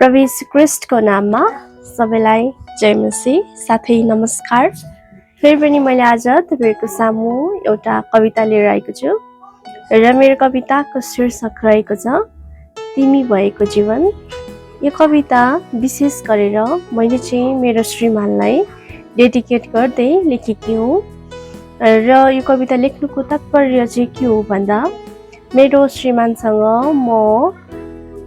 प्रभु यीशु ख्रीष्टको नाममा सबैलाई जय मसीह साथै नमस्कार। फेरि पनि मैले आज तपाईहरुको सामु एउटा कविता लिएर आएको छु र मेरो कविताको शीर्षक रहेको छ तिमी भएको जीवन। यो कविता विशेष गरेर मैले चाहिँ मेरो श्रीमानलाई डेडिकेट गर्दै लेखेकी हुँ र यो कविता लेख्नुको तात्पर्य चाहिँ के हो भन्दा मेरो श्रीमानसँग म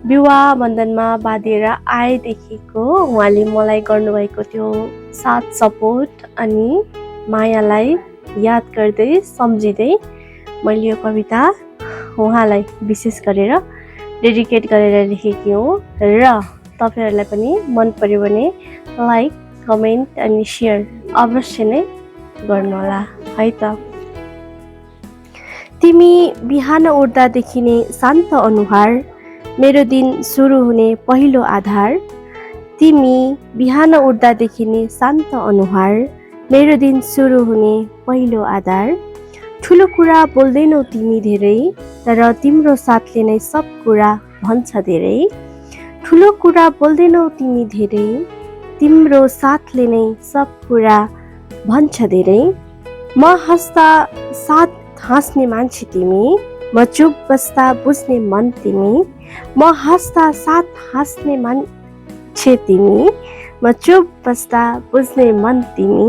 विवाह बन्धनमा बाँधेर आएदेखिको उहाँले मलाई गर्नुभएको त्यो साथ सपोर्ट अनि मायालाई याद गर्दै सम्झिँदै मैले यो कविता उहाँलाई विशेष गरेर डेडिकेट गरेर लेखेकी हुँ र तपाईहरुलाई पनि मन पर्यो भने लाइक कमेन्ट अनि शेयर अवश्य नै गर्नुहोला है त। तिमी बिहान उठ्दादेखि नै शान्त अनुहार, मेरो दिन सुरु हुने पहिलो आधार। तिमी बिहान उठ्दादेखि नै शान्त अनुहार, मेरो दिन सुरु हुने पहिलो आधार। ठुलो कुरा बोल्दैनौ तिमी धेरै, तर तिम्रो साथले नै सब कुरा भन्छ धेरै। ठुलो कुरा बोल्दैनौ तिमी धेरै, तिम्रो साथले नै सब कुरा भन्छ धेरै। म हाँस्दा साथ हाँस्ने मान्छे तिमी, म चुप बस्दा बुझ्ने मन तिमी। म हाँस्दा साथ हाँस्ने मान्छे तिमी, म चुप बस्दा बुझ्ने मन तिमी।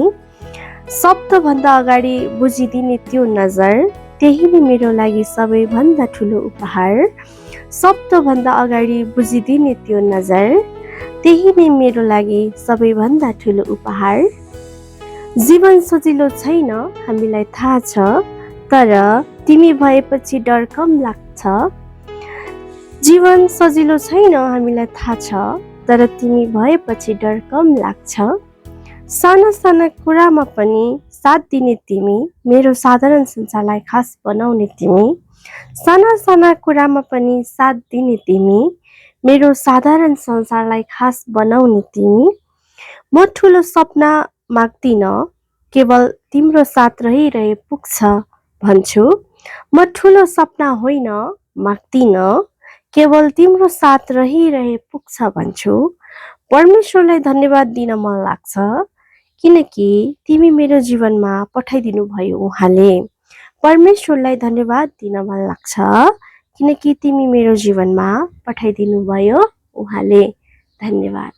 शब्दभन्दा अगाडि बुझिदिने त्यो नजर, त्यही नै मेरो लागि सबैभन्दा ठुलो उपहार। शब्दभन्दा अगाडि बुझिदिने त्यो नजर, त्यही नै मेरो लागि सबैभन्दा ठुलो उपहार। जीवन सजिलो छैन हामीलाई थाहा छ, तर तिमी भएपछि डर कम लाग्छ। जीवन सजिलो छैन हामीलाई थाहा छ, तर तिमी भएपछि डर कम लाग्छ। साना साना कुरामा पनि साथ दिने तिमी, मेरो साधारण संसारलाई खास बनाउने तिमी। साना साना कुरामा पनि साथ दिने तिमी, मेरो साधारण संसारलाई खास बनाउने तिमी। म ठुलो सपना माग्दिन, केवल तिम्रो साथ रहिरहे पुग्छ भन्छु। म ठुलो सपना होइन माग्दिन, केवल तिम्रो साथ रहिरहे पुग्छ भन्छु। परमेश्वरलाई धन्यवाद दिन मन लाग्छ, किनकि तिमी मेरो जीवनमा पठाइदिनु भयो उहाँले। परमेश्वरलाई धन्यवाद दिन मन लाग्छ, किनकि तिमी मेरो जीवनमा पठाइदिनु भयो उहाँले। धन्यवाद।